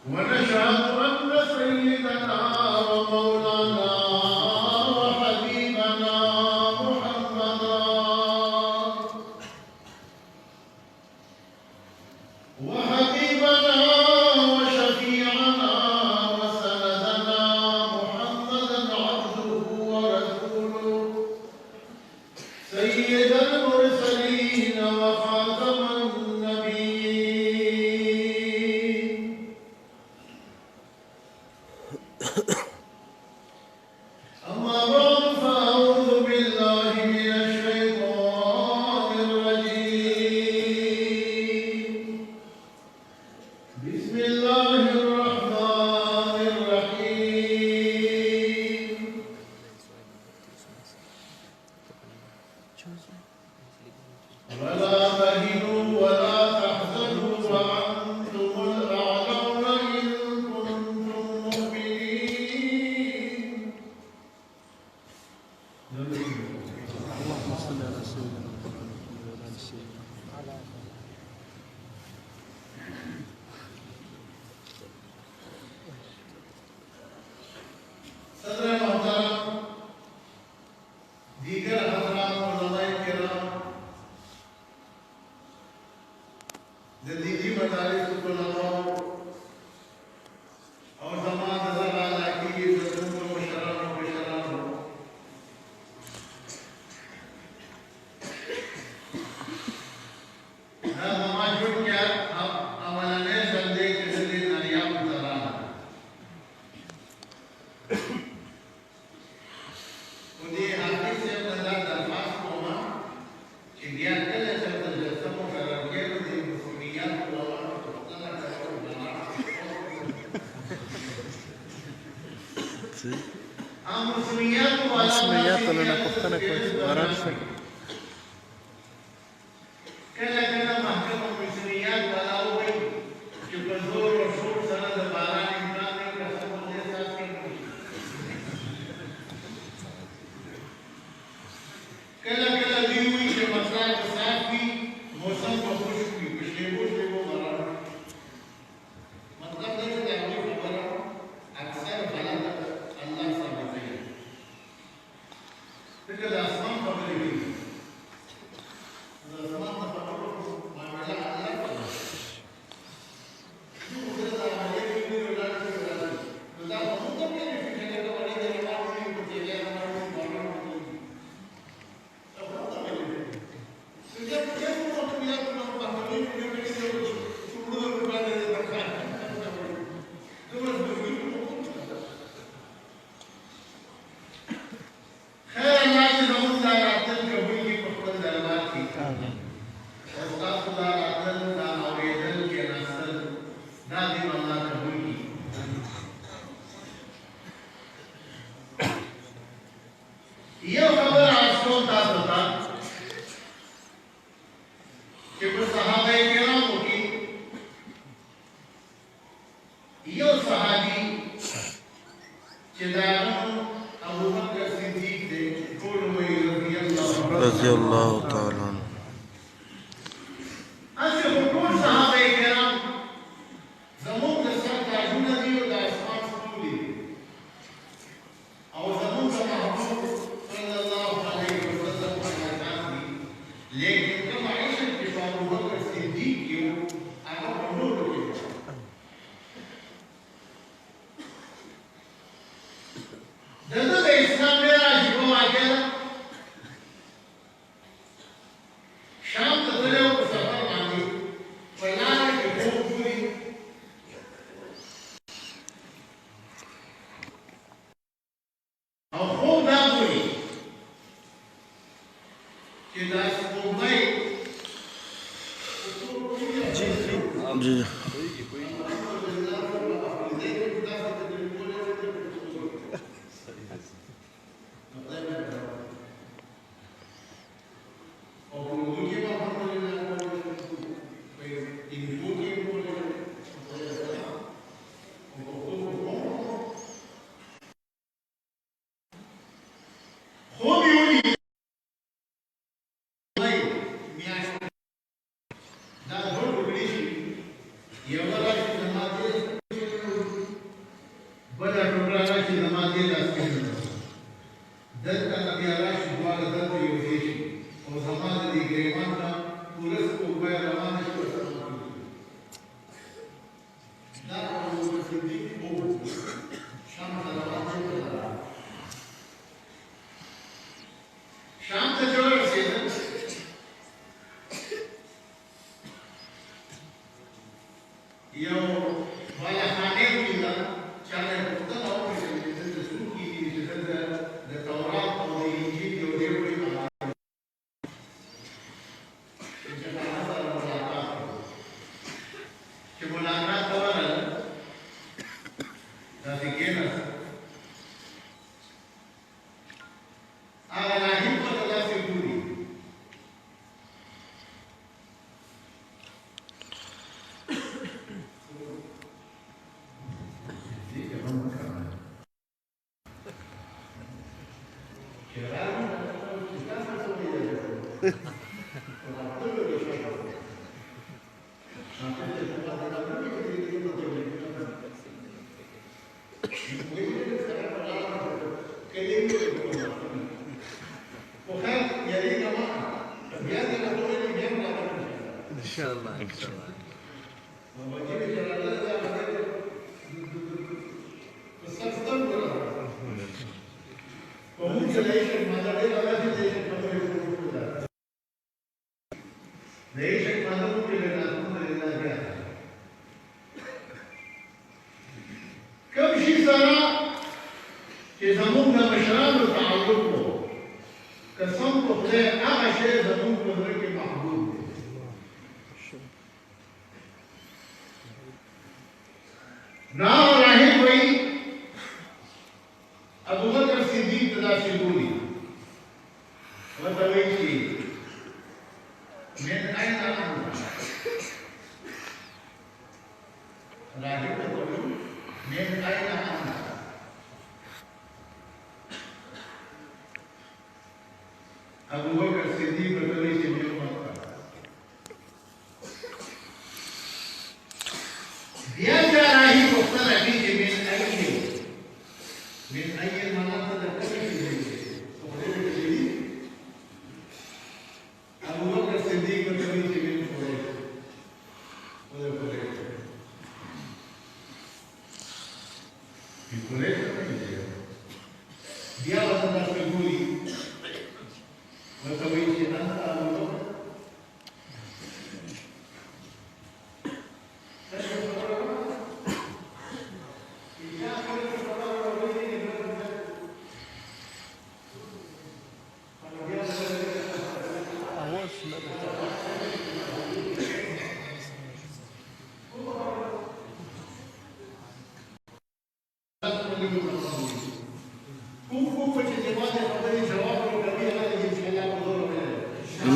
ونشهد أن سيدنا ومولانا وحبيبنا محمدا وحبيبنا وشفيعنا وسندنا محمدا عبده ورسوله سيد المرسلين وخاتم النبيين. أما بعد فأعوذ بالله من الشيطان الرجيم. بسم الله الرحمن الرحيم. ولا تهنوا ولا تحزنوا وأنتم الأعلون إن كنتم مؤمنين. اللهم صل على سيدنا محمد وعلى ال سيدنا صدر محترم دیگر حضرات علماء کرام زندگی مدارس علماء اور زمان نظر علاقی کی بزرگوں کو مشران و بشران ہو زمان جڑ کیا عملنے سندے کسی نریاب اتران उन्हें हाथी से बंदा दरखास्त होना इंडिया के लेकर तजस्सुम करार के लिए मुस्लिमियत को वाला तला करो बना हम मुस्लिमियत वाला رسميات ولا نقطنا كويس ورش كلا كلا محكمة المسلميات वाला हो गई जो कमजोर और शोर सनद 12 इंसान ने कसम के साथ की कला कला दी हुई के मसला के साथ भी मौसम को खुश हुई पिछले वर्ष में वो मरा मतलब नहीं है कि खबर अक्सर गलत अल्लाह से होती है लेकिन आसमान खबर नहीं आसमान का खबर मामला अल्लाह का जो उधर आने की भी उड़ान से उड़ान तो दा हम तो क्या नहीं फिर के बड़ी देर बाद नहीं कुछ ये हमारे बारे में ये खबर आज को था कि कुछ सहाबाए किराम की यो सहाबी चिदारम अबू बकर सिद्दीक ने कोल में رضي الله تعالى عنه ऐसे हुकूम सहाबाए किराम ज़मून के साथ ताजुना दी और आसमान सुनी और ज़मून का महबूब सल्लल्लाहु अलैहि वसल्लम का नाम भी लेकिन जब आयशा के अबू बकर सिद्दीक की आगे बढ़ो लोगे जब इस्लाम में राज को आ गया صدیق بود شام ته روان شو شام ته جوړ رسېدل یو بالاخانه ولیده چې هغه یې پوښتنه وکړه چې دلته څوک کېږي چې دلته د تورات او د انجیل یو ډېر لوی مقام چې هغه سره ملاقات وکړو چې ملاقات ته ورغله داسې کېناسته هغه راهب ورته داسې ګوري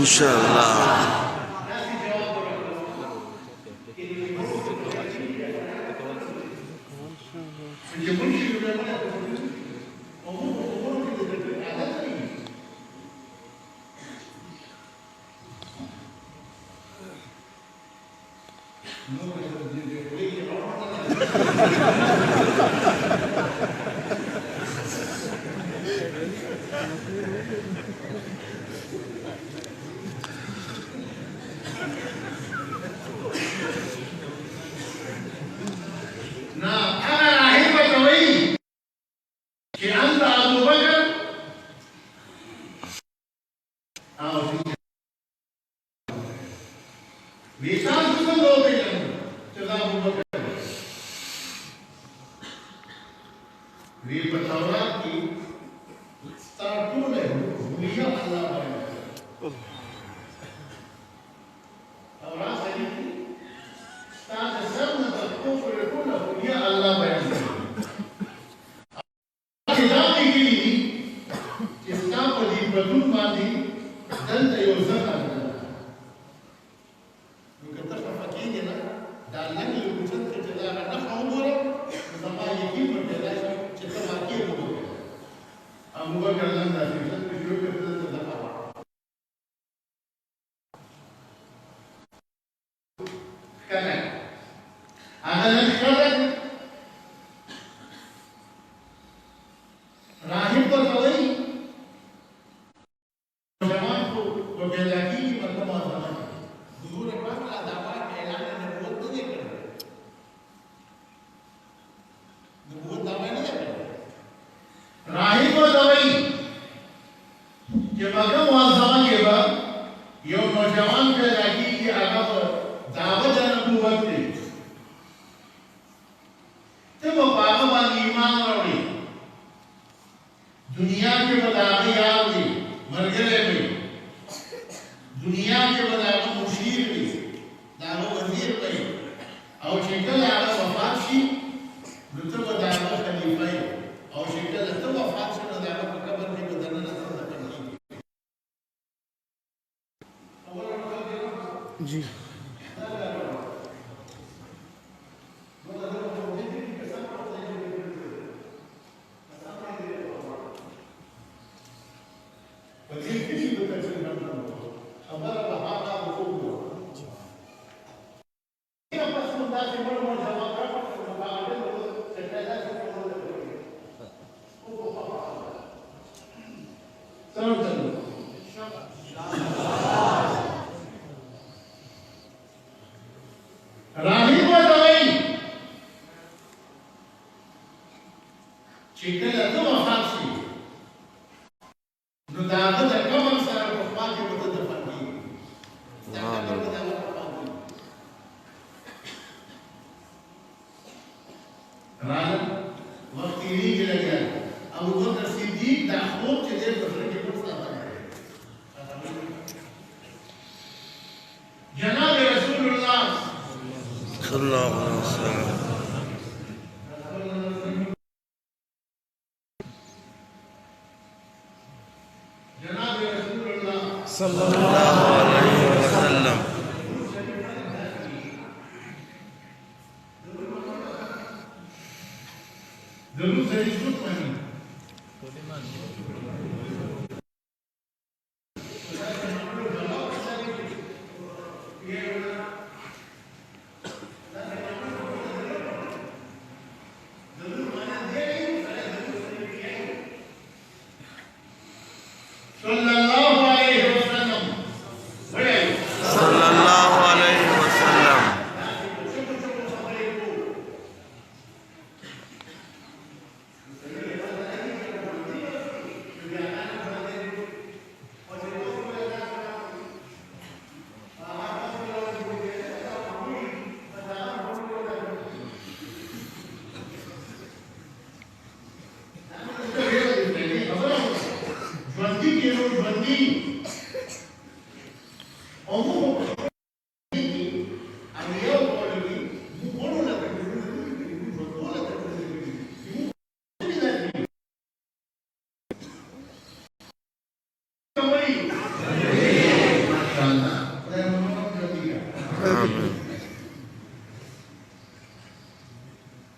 Inshallah. کې به د هغه یار وي ملګری وي دنیا کې به د هغه مشیر وي د هغه وزیر وي او چې کله هغه وفات شي نو ته به د هغه خلیفه یې او چې کله ته وفات شي نو د هغه په قبر کې به دننه ته دفن کېږي जी چې کله ته وفات شي نو د هغه د قبر سره په خوا کې به ته دفن کېږي دا قبر به د هغه په خوا کې راغله وخت تېرېږي لږ ابوبکر صدیق دا خوب چې دی په زړه کې پټ ساتلی جناب رسول الله صلی الله علیه وسلم صلى الله عليه وسلم درود شریف وکړئ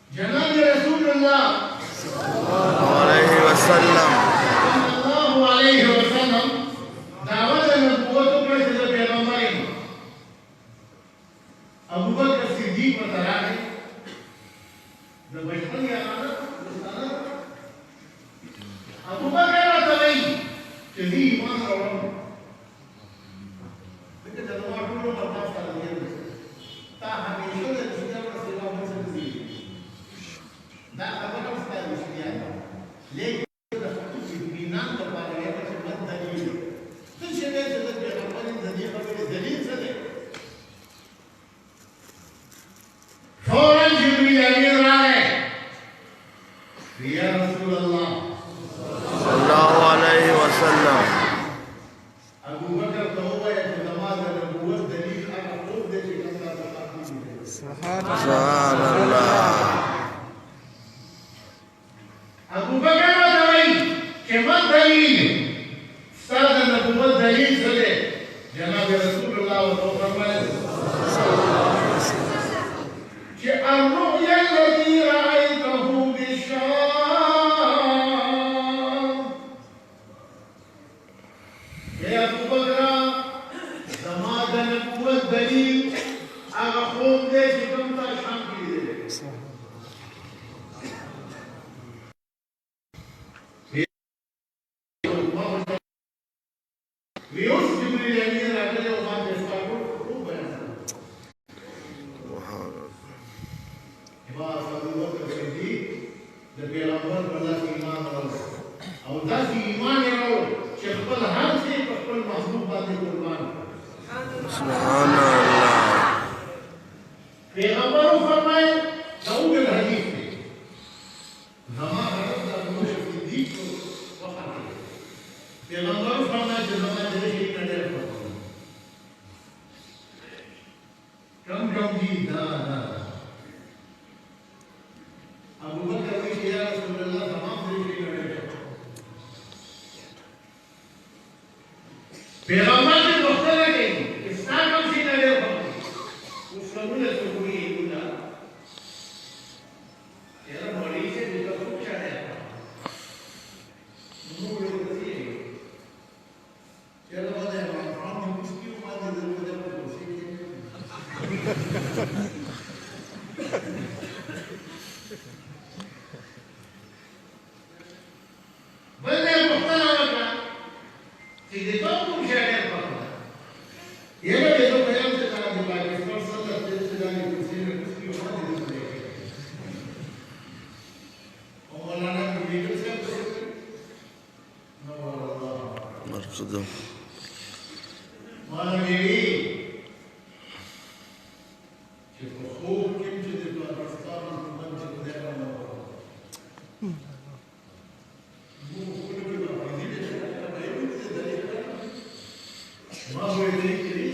جناب رسول الله صلى الله عليه وسلم دعوت نبوت پر سے پیغمبر ابوبکر صدیق بتا ہے د بچپن یادونه ابوبکر راته وایي چې دې ایمان راوړم دغه د نوو ټولو په تاسو باندې تا همیشه د اسلام په سیوا باندې دا خبره ستاسو شریعه لیکن د خصوص ایمان په اړه یو څه دلیل څه چې د پیغمبر د دې خبرې دلیل څه دی فورا جبريل امين راغی يا رسول الله صلى الله عليه وسلم ابو بکر ته وویل چې زما د نبوت دلیل هغه خوب دی چې کوم تاسو تعقیب سبحان الله ابو بکر ته وایي چې ما دلیل ستاسو د نبوت دلیل څه دی جناب رسول الله ورته فرمایل چې الرؤيا التي رأيته بالشام يا ابو بکر زما د نبوت دلیل هغه خوب دی چې کوم تاسو شام کې دی ویوس جبريل امين راغلی او ما ته ستاسو خوب بیان باز ابو بکر صدیق د پیغمبر په لاس ایمان راوړ او داسې ایمان یې راوړ چې خپل هر څه په خپل محبوب باندې قربان سبحان الله پیغمبر فرمایي دا وګل حدیث دی زما حضرت ابو بکر صدیق وفات ابو بکر وی یا رسول الله تمام دې لري پیغمبر دې وختره کوي اسلام هم شي نه لري اوس څنګه څه کوي دا یاره مړی چې دې څه چاره نو ورته یاره باندې فرام دې مسکیو باندې دې په کوشش بلې پښتنه وکړه چې دې ته کوم شی نه پکړه یره دې ته پیغام ته دا د پاکستان سره د دې ځای په څیر مسکیو باندې دې او مولانا ویډیو څه نو والله مرحبا مالوی چې په خوب کې چې د پاکستان حکومت چې خدای باندې ما هو يدري كذي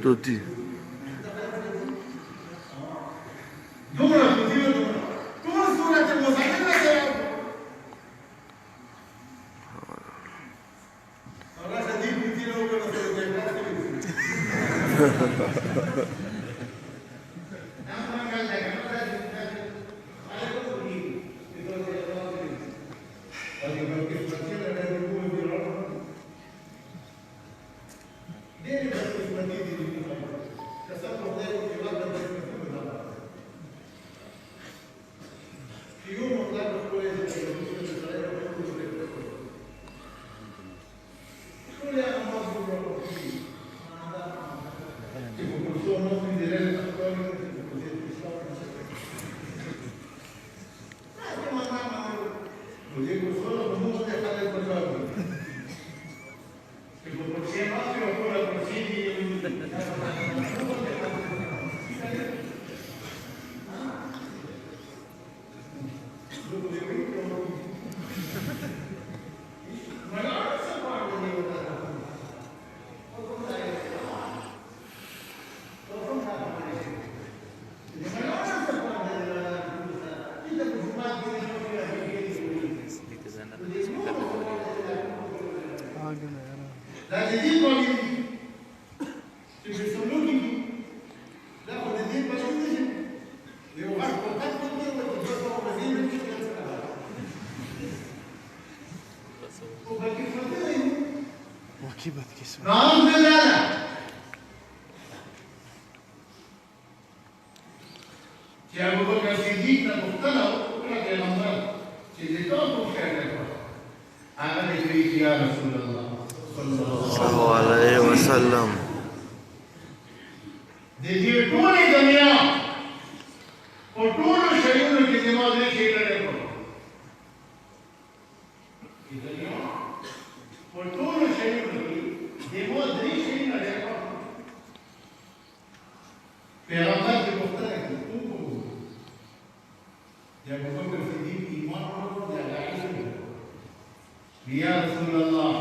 Tutti. Bagi berkismati ada di bumi di orang. Dia berkismati di dunia. Kesan problem jiwa dan berkismati berbeda. Kiu mutlak berkuasa dari saya berkuasa. Kuliah amal berkuasa. Ibu kursus di dalam sekolah मुझे कुछ मुंह से खाने पर कि वो बच्चे ना कि वो पूरा बच्चे ही لا جديد ولا جديد تبي يسموك لا هو جديد ما شو جديد لو واحد وقت كده وتجربه وبزيد مش وبكيف فترين وكيبت كسمة نعم لا يا ابو بكر الصديق مقتنع وكل كلام ده اللي توقف كده انا بقول يا رسول الله صلى الله عليه وسلم देखिए पूरी दुनिया और पूरे शरीर की जिम्मेदारी खेल रहे हो दुनिया और पूरे शरीर की जिम्मेदारी खेल रहे हो पैगंबर के मुख्तर है तुमको जब बकर सिद्दीक ईमान रखो या रसूल अल्लाह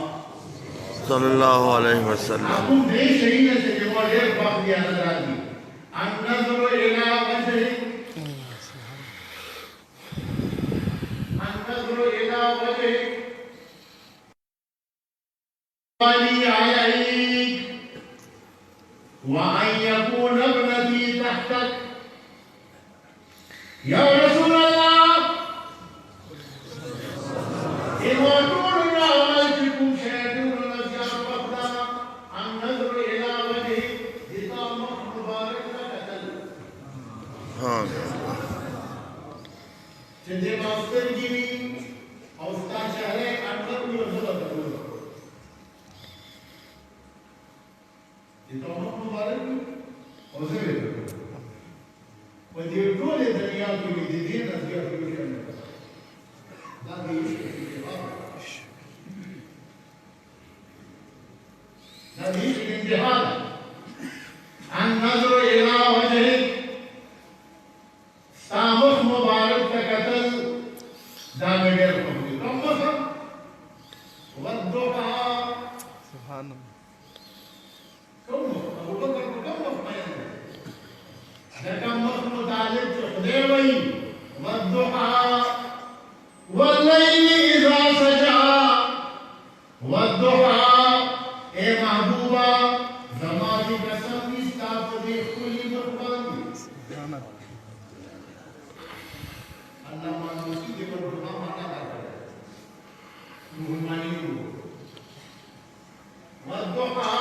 सल्लल्लाहु अलैहि वसल्लम हम देश शहीद से जवाहर बाप दिया नजर आती अन्नज़र इला वजहि अन्नज़र इला वजहि वाली अलैक व अन यकून इब्नती तहतक या रसूल अल्लाह Jadi master gini, Ustaz Syarif antar punya salah satu. Itu orang mubarak, orang itu. Pada dua dunia tu di dunia dia fikirkan. Lagi Nabi intihad. An-nazar ila wajhik. Tamuh mubarak kekatal dameger kohdi. Ramazan. Wadduha. Subhanallah. Kamu, Abu Bakar kamu main. Kamu mutalik khudewai. Wadduha. Wallayli idha saja. Wadduha. महबूबा ज़मानी कसम इस्ताफ़े खुली मक़बानी अल्लाह मानुसी के पर दुआ मांगा जाता है मुहम्मदी को वद्दुहा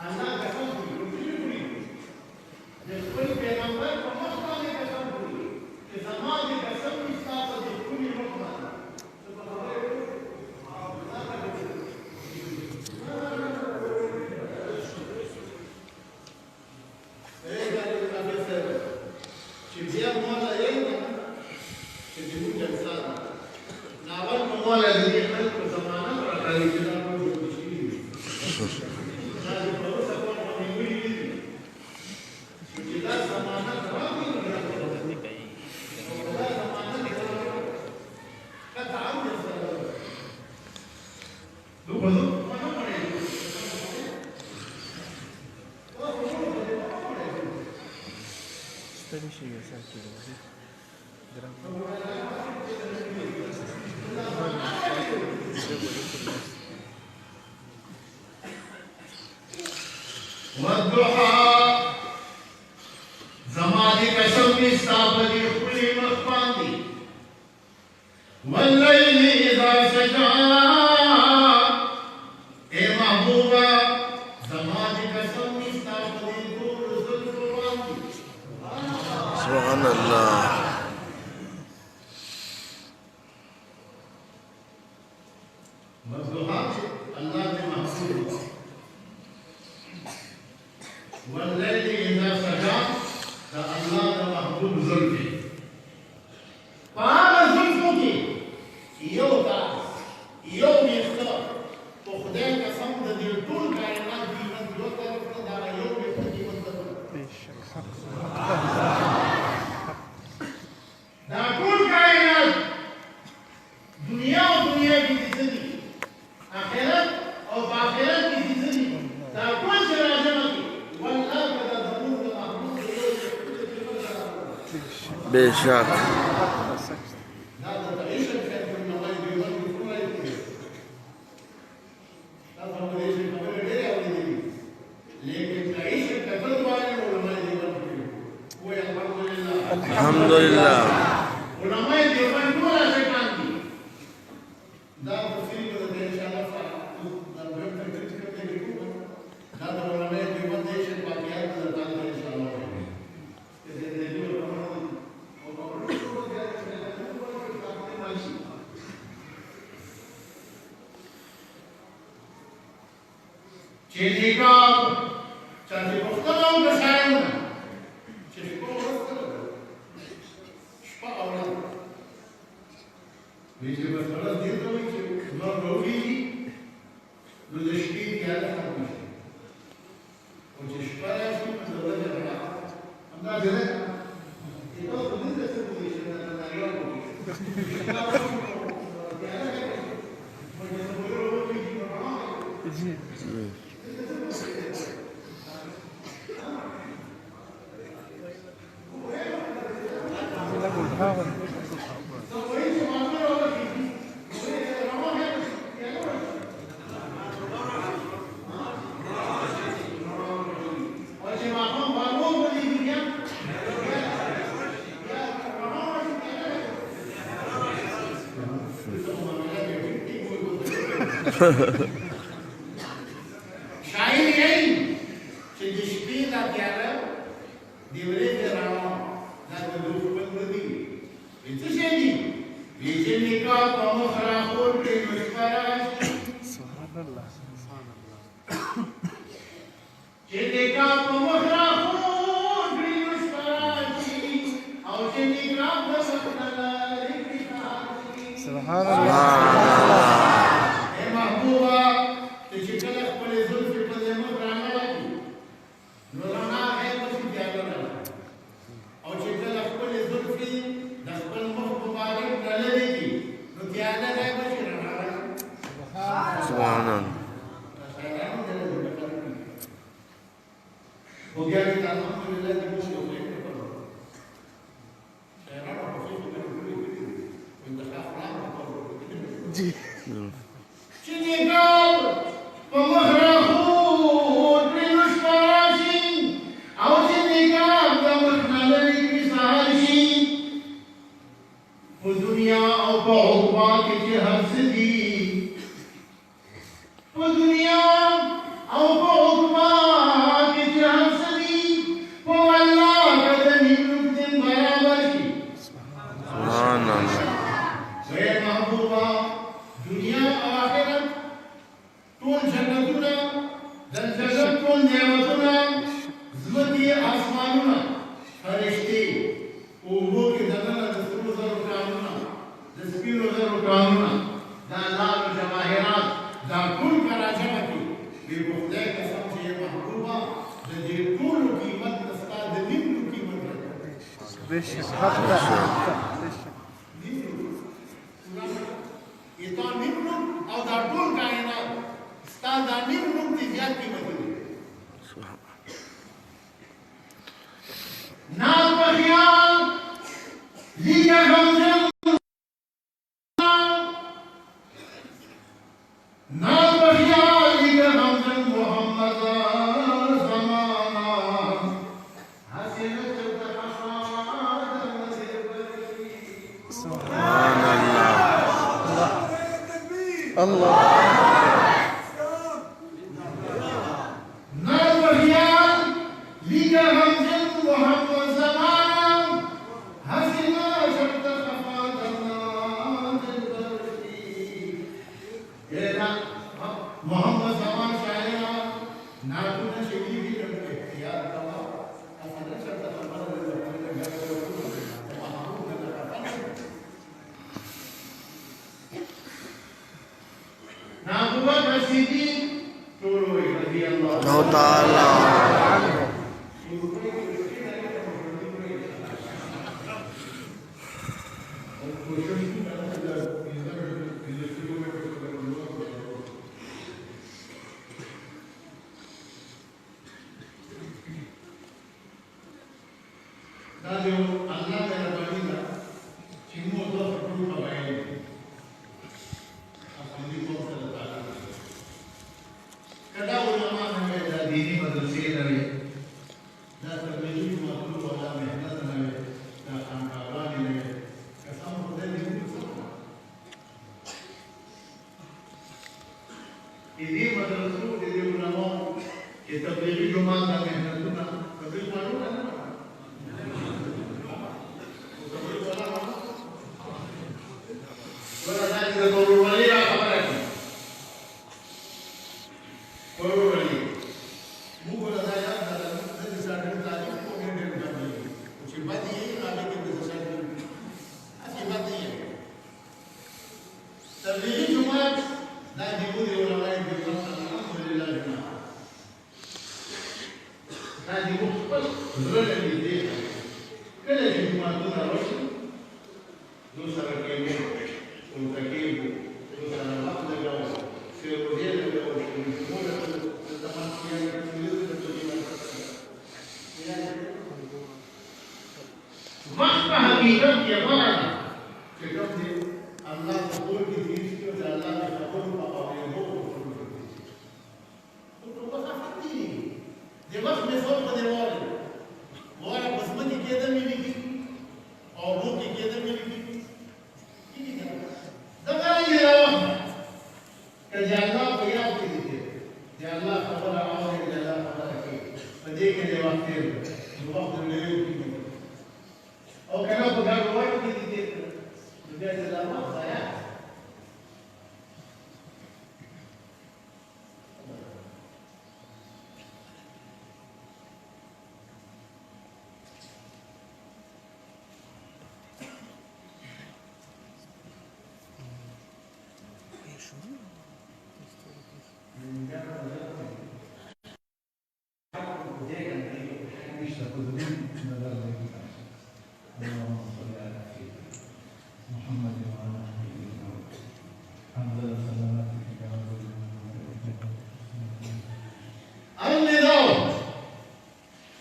अल्लाह कसम खुली जब कोई पैगंबर को मक़बानी कसम खुली कि ज़मानी कसम इस्ताफ़े खुली मक़बानी والضحى زماني كشوك استعبدي كل مخباني والليل इज़ा सजा ए महबूबा ज़माद कसम इस्ता पदी दूर ज़ुल्फ़ुवाती सुभान अल्लाह मज़लूहात अल्लाह ने महसूस वल्लैली इज़ा सजा ता अल्लाह ने महबूब ज़ुल्फ़ी पार ज़ुल्फ़ों की यो दास यो बेख्तर तो खुदा कसम द दिल टूल कायनात जीवन जो तरफ न दारा यो बेख्तर जीवन तरफ दा टूल कायनात दुनिया और दुनिया की जिंदगी आखिरत और आखिरत की जिंदगी दा टूल शराजमा की वल्लाह का ज़रूर द महबूब बेशक अल्हम्दुलिल्लाह उलमाए देवबंद पूरा से काम की दाद तफसील को दे इंशाअल्लाह वेब तक करते देखो दाद उलमाए देवबंद देश के वाकयात को दाद इंशाअल्लाह ये दे जो चेलिका चाहे पुख्तलों का शायद Wiecie, was teraz nie to wiecie, no robi, ludzie śpili, ale tak myślę. Chociaż szparasz, to będzie tak. A na tyle? I to nie decyduje się na rogu. Shair yai se despida tiara devre terao da do bandi itu jadi bijni ka kamu kharahur ke mushkarash subhanallah subhanallah jadi ka kamu kharahur ke mushkarash aur jadi ka basatala likitahi subhanallah महबूबा तो चिकलक पले जुल्फ पले मराना की नूराना है कुछ क्या करना और चिकलक पले जुल्फी दस्पल महबूबा के डले की तो क्या है कुछ रहना सुभान अल्लाह हो गया कि अल्हम्दुलिल्लाह की कुछ हो गए जी Chinikal, pemahrakhud binus parashin, aw chinikal damkhnalai bisahashin. वो दुनिया और बहुबा के हर्ष दी, वो दुनिया और बहुबा के हर्ष दी, वो अल्लाह का दिन बराबर की. सुभान अल्लाह वे महबूबा दुनिया और आखिरत टोल जन्नतुना दल जन्नत टोल नेमतुना ज़मती आसमानुना फरिश्ते वो के दलना दस्तूर ज़र कानूना दस्पीर ज़र कानूना दा लाल जवाहिरात दा कुल कराजमती ये खुदा कसम से ये महबूबा दे कुल कीमत दस्ता दिन कीमत बेशक हत्ता itu nimrud atau darul kainat sta nimrud dijat ki madini na bakhyan liya hamzan na bakhyan liya hamzan muhammad zamana hasina chauta hasad सुभान अल्लाह अल्लाह नज़रियान लिखा हमजन मोहम्मद ज़मान हसीना शब्द खफा दन्ना दिल बरशी ये ना मोहम्मद ज़मान शायरा नाकुन शेखी भी करते यार कमा हसीना शब्द खफा नाकुबा बसीदी तोरोई रज़ी अल्लाह ताला ini madrasah dari ulama kita beli cuma dan mehnat tu nak beli malu kan berada di Guru Wali apa lagi Guru Wali buku saya dalam desain tadi pun ada dalam ujian ini ada kita desain akibat ini terlebih cuma dah dibuat ulama yang alhamdulillah jemaah dah dibuat betul yang dia kalau cuma tu harus dosa kami untuk kami dosa Allah dengan seluruh semua teman yang itu terjadi maka hakikat yang mana cakap dia Allah kabul di diri kita Allah kabul apa yang देवस में सब बने वाले बसमती केदर में लिखी और वो की केदर में लिखी ठीक है दबाई ये रहा कि जल्ला भैया को दीजिए जल्ला खबर आओ है जल्ला खबर रखिए बजे के जवाब दे जवाब दे और कहना बगा रोड की दीजिए दुनिया जल्ला माफाया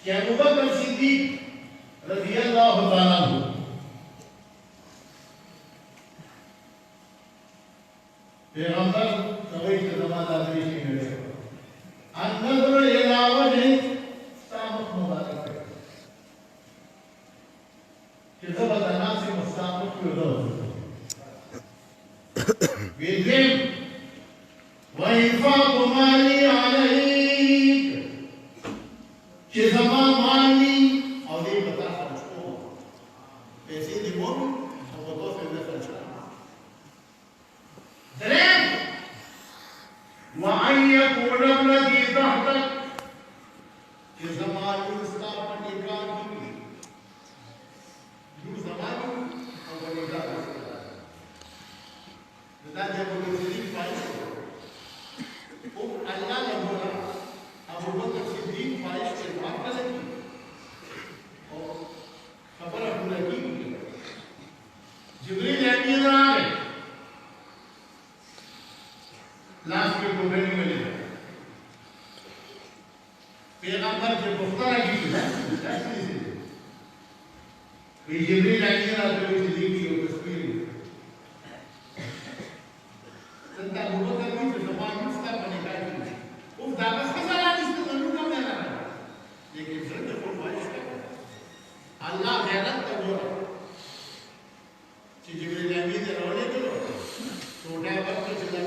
कि अबू बकर सिद्दीक रज़ियल्लाहु ताला अन्हु पैगंबर कवई के ज़माना में ही मिले अन्नज़र इला वजह सामत मुबारक है कि जब अल्लाह से मुस्तामत को दो बिल्कुल वइफ़ाक़ माली अलैक कि ज़मान माली और ये बता खर्चो पैसे दिवो और वो तो फिर खर्चो दरेन वहाँ ये कोडम लगी तहतक कि ज़मान युस्ता पनिकार की यू ज़मान और पनिकार बता जब वो सिद्दीक पाई वो अल्लाह ने बोला अबू बकर सिद्दीक पाई के बात करेगी और खबर पूरा की जिब्रील अमीन आ गए लास्ट में कोबेनी में ले पैगंबर के पुख्ता की जिब्रील अमीन आ गए सिद्दीक की तस्वीर tentang hubungan itu semua mesti menikah itu. Dapat kesalahan itu tentunya mana? Jadi sudah berwajib. Allah heran terjadi. Si Jibril Nabi teroleh tu, sudah berkejalan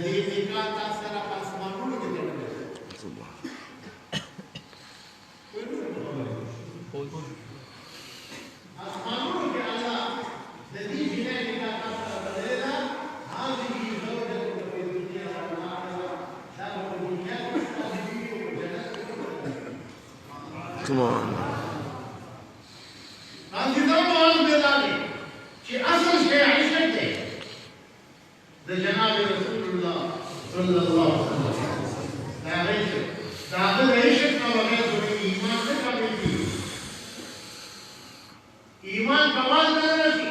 دې نکاح تاسو سره په اسمانونو کې تړلې ده. اسمانونو کې الله د دې جنې نکاح تاسو سره تړلې ده. هذه زوجة في الدنيا والآخرة لا في الدنيا سبحان جناب رسول الله صلى الله عليه وسلم دا عيشه دا عيشه نو بغیر د ایمان څخه کامل دي. ایمان کمال نه راشي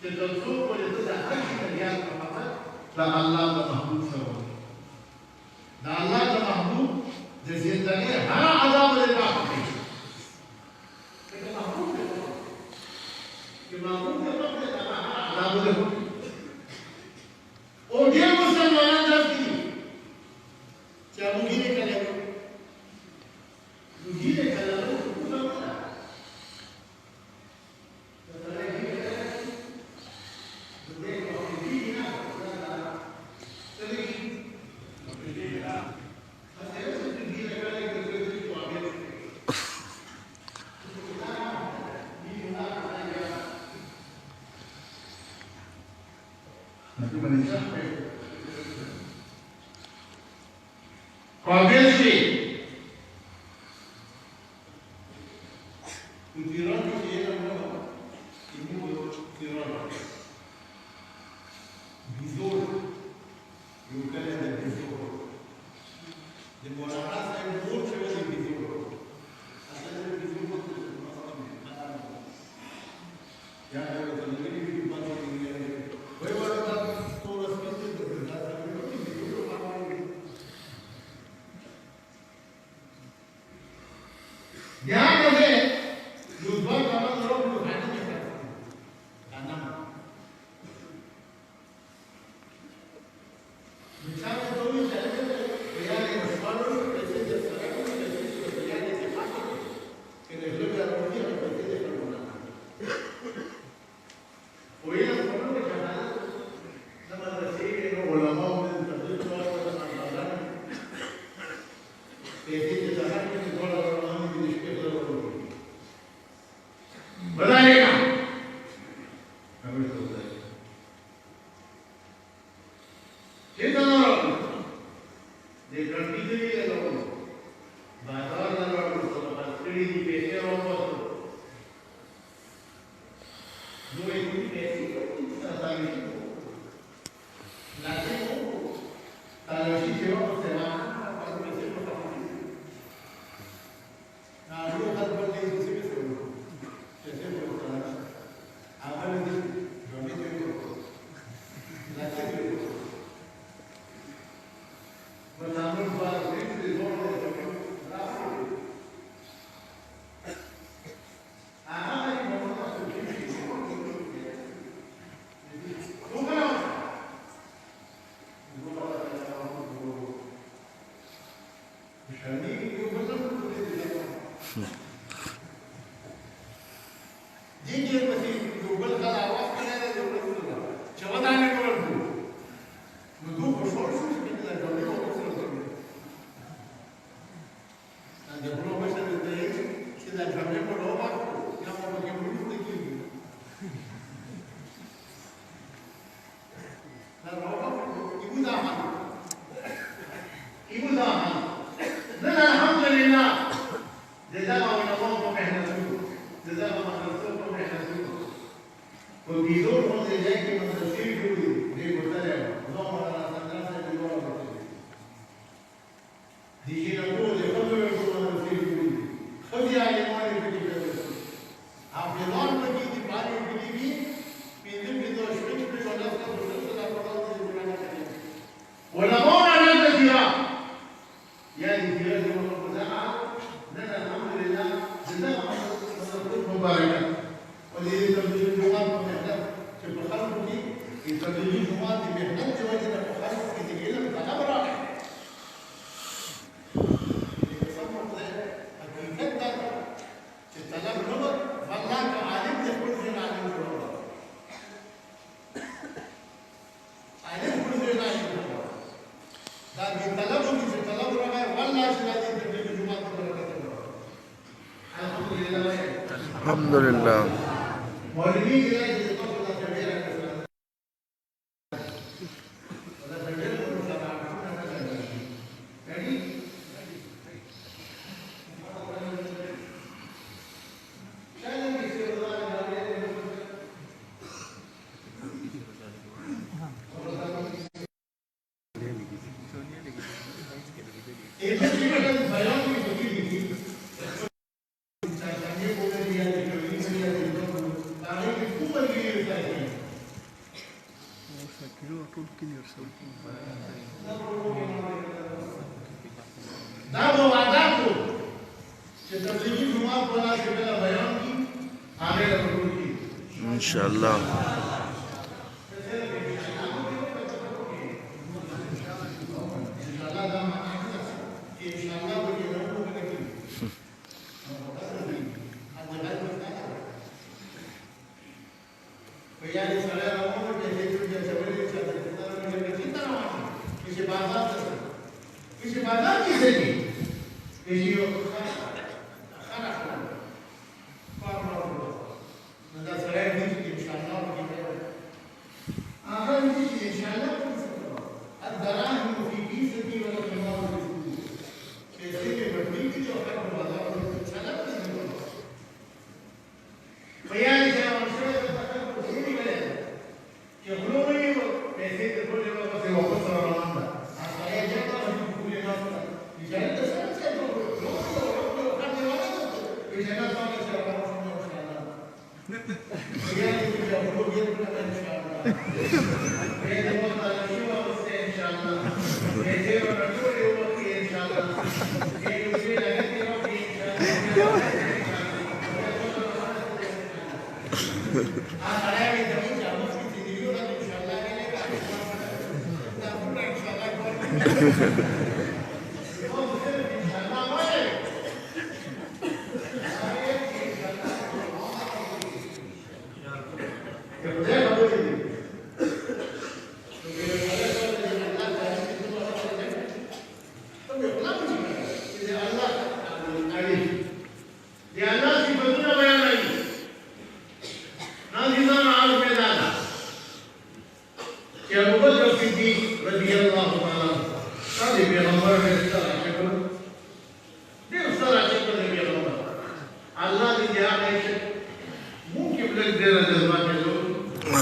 چې د څوک ولې د هر شي ریاض محبت دا الله د محبوب سره دا الله د محبوب د زندګۍ هر عذاب له راځي چې محبوب ته عذاب له او ډېر مسلمانان داسې دي چې هغه ګیره کوي ګیره کوي Obviously, un tirano che era il muro tirano. Bisogno, io credo del bisogno. De buona razza è un dolce o di bisogno. A tenere bisogno di ya lo que le digo que cuando voy a guardar todas las cosas de verdad. यहाँ पे युद्ध का मतलब लोग खाने में करते हैं खाना मिठाई में तो भी चलते हैं यार ये मसालों कैसे कैसे यार ये खाते हैं कि रेगुलर का रोटी और कैसे कैसे बनाना वो ये मसालों के खाना नमक रसीले नो उलमाओं ने तब्दील किया और बनाना कैसे कैसे खाते हैं थोड़ा बताइएगा कितना लोग ये गलती से भी लोग बाजार में लोग तो बस्ती की पैसे लोग जो एक पैसे सारी लाते हो तालोशी से वो सेवा और पैसे को ना वो हर बंदे किसी भी से कैसे बोलता है आगे भी जोड़ी जोड़ी लाते हैं बनाने वाला एक से जोड़ दे आगे भी बोलना तो ठीक है शनि को मतलब देखिए पति गूगल का आवाज करेगा जो बोलूंगा चवदाने को बोलूं मैं दो वर्षों से कितना जोड़े हो सकते हैं ना जब लोग ऐसे देते हैं सीधा जोड़ने को लोग या वो के बोलूं देखिए ना लोग इबुदाhan ना alhamdulillah jazakallahu Allah मेहनत jazakallahu Conditor non si legge che non si chiude, devi portare no alla sandrata di loro. Dice la cosa, quando non si chiude. Così hai male per il resto. A pelon perché ti pare che devi, quindi do specie per la nostra la parola di buona vita. Wala mona nanda dira. Ya dira di mo cosa, nada alhamdulillah, jazakallahu mubarak. وليه تبديل الجمال بمهنة في الخلق دي تبديل الجمال بمهنة وجد الخلق في تجيله بتعب رائع يتصور ده حقيقة تتلم لغة فالله كعالم يقول في العالم الجمال عالم كل ذي العالم لكن طلبوا في طلب رغم والله شهادة بالجمعة الحمد لله. الحمد لله. مولدي إلى يتطور كبيرا ولا تبين دعوا وعداكم تتبلغي جمعة ولا شبه بيان की आगे रखोगी इंशाल्लाह.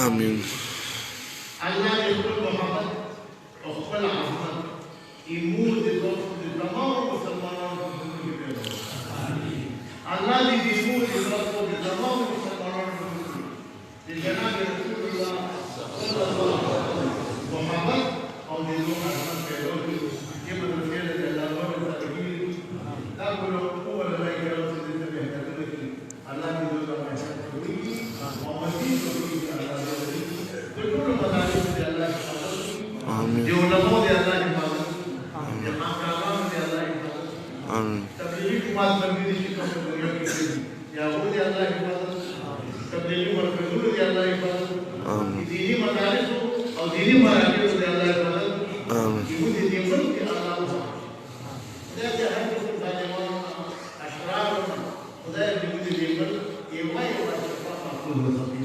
آمين. Allah يقول محمد أخبر عظمت يموت الدمار مسلمان الله يموت الدمار مسلمان لجناب رسول الله صلى الله عليه وسلم محمد أو دينون عظمت بيروت كما نفعل الله والتأكيد تقول هو لا يكرم سيدنا بهذا الله يقول ومسيح كل مدارس الله آمين. علماء الله يحفظ الحكام الله يحفظ آمين. تبليغ ما تبليغ يهود الله يحفظ تبليغ والحضور الله يحفظ آمين. ديني مدارس أو ديني مراكز الله يحفظ آمين. يهود دين ملك الله ده جهاد الظالمين أشرار وده يهود دين ملك يوم يوم